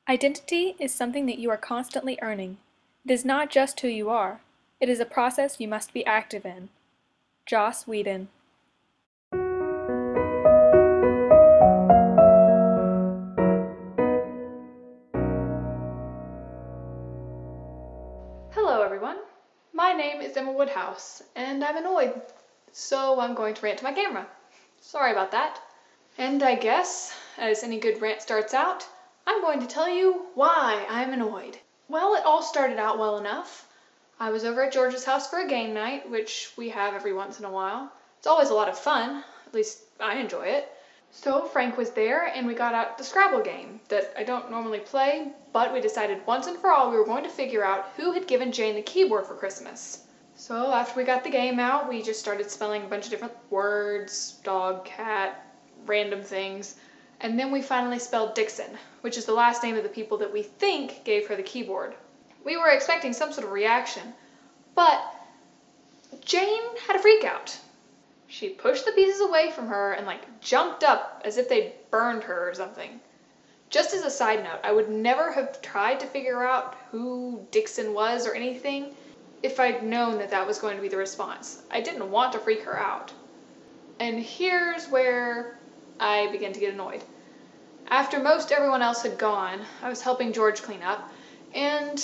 Identity is something that you are constantly earning. It is not just who you are. It is a process you must be active in. Joss Whedon. Hello everyone, my name is Emma Woodhouse, and I'm annoyed, so I'm going to rant to my camera. Sorry about that. And I guess, as any good rant starts out, I'm going to tell you why I'm annoyed. Well, it all started out well enough. I was over at George's house for a game night, which we have every once in a while. It's always a lot of fun, at least I enjoy it. So Frank was there, and we got out the Scrabble game that I don't normally play, but we decided once and for all we were going to figure out who had given Jane the keyboard for Christmas. So after we got the game out, we just started spelling a bunch of different words, dog, cat, random things, and then we finally spelled Dixon, which is the last name of the people that we think gave her the keyboard. We were expecting some sort of reaction, but Jane had a freak out. She pushed the pieces away from her and jumped up as if they'd burned her or something. Just as a side note, I would never have tried to figure out who Dixon was or anything if I'd known that that was going to be the response. I didn't want to freak her out. And here's where I began to get annoyed. After most everyone else had gone, I was helping George clean up, and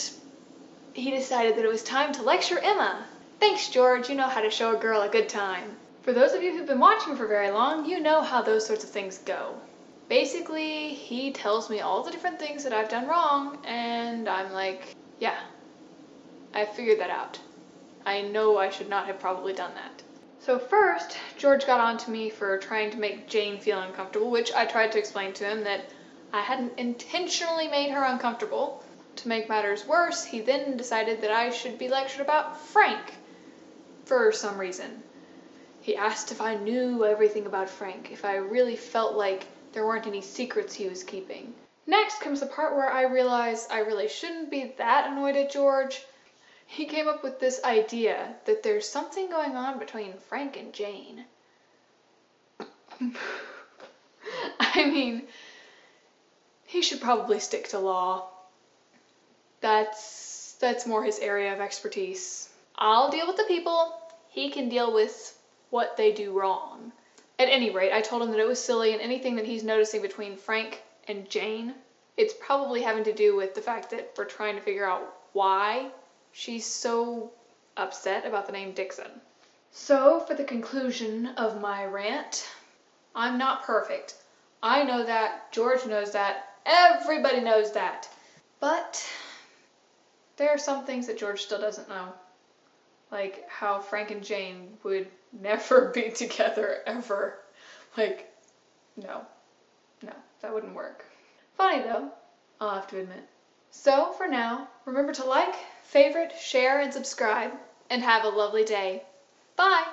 he decided that it was time to lecture Emma. Thanks, George, you know how to show a girl a good time. For those of you who've been watching for very long, you know how those sorts of things go. Basically, he tells me all the different things that I've done wrong, and I'm like, yeah, I figured that out. I know I should not have probably done that. So first, George got on to me for trying to make Jane feel uncomfortable, which I tried to explain to him that I hadn't intentionally made her uncomfortable. To make matters worse, he then decided that I should be lectured about Frank for some reason. He asked if I knew everything about Frank, if I really felt like there weren't any secrets he was keeping. Next comes the part where I realize I really shouldn't be that annoyed at George. He came up with this idea that there's something going on between Frank and Jane. I mean, he should probably stick to law. That's more his area of expertise. I'll deal with the people, he can deal with what they do wrong. At any rate, I told him that it was silly, and anything that he's noticing between Frank and Jane, it's probably having to do with the fact that we're trying to figure out why she's so upset about the name Dixon. So, for the conclusion of my rant, I'm not perfect. I know that, George knows that, everybody knows that. But there are some things that George still doesn't know. Like how Frank and Jane would never be together, ever. No, that wouldn't work. Funny though, I'll have to admit. So, for now, remember to like, favorite, share, and subscribe, and have a lovely day. Bye!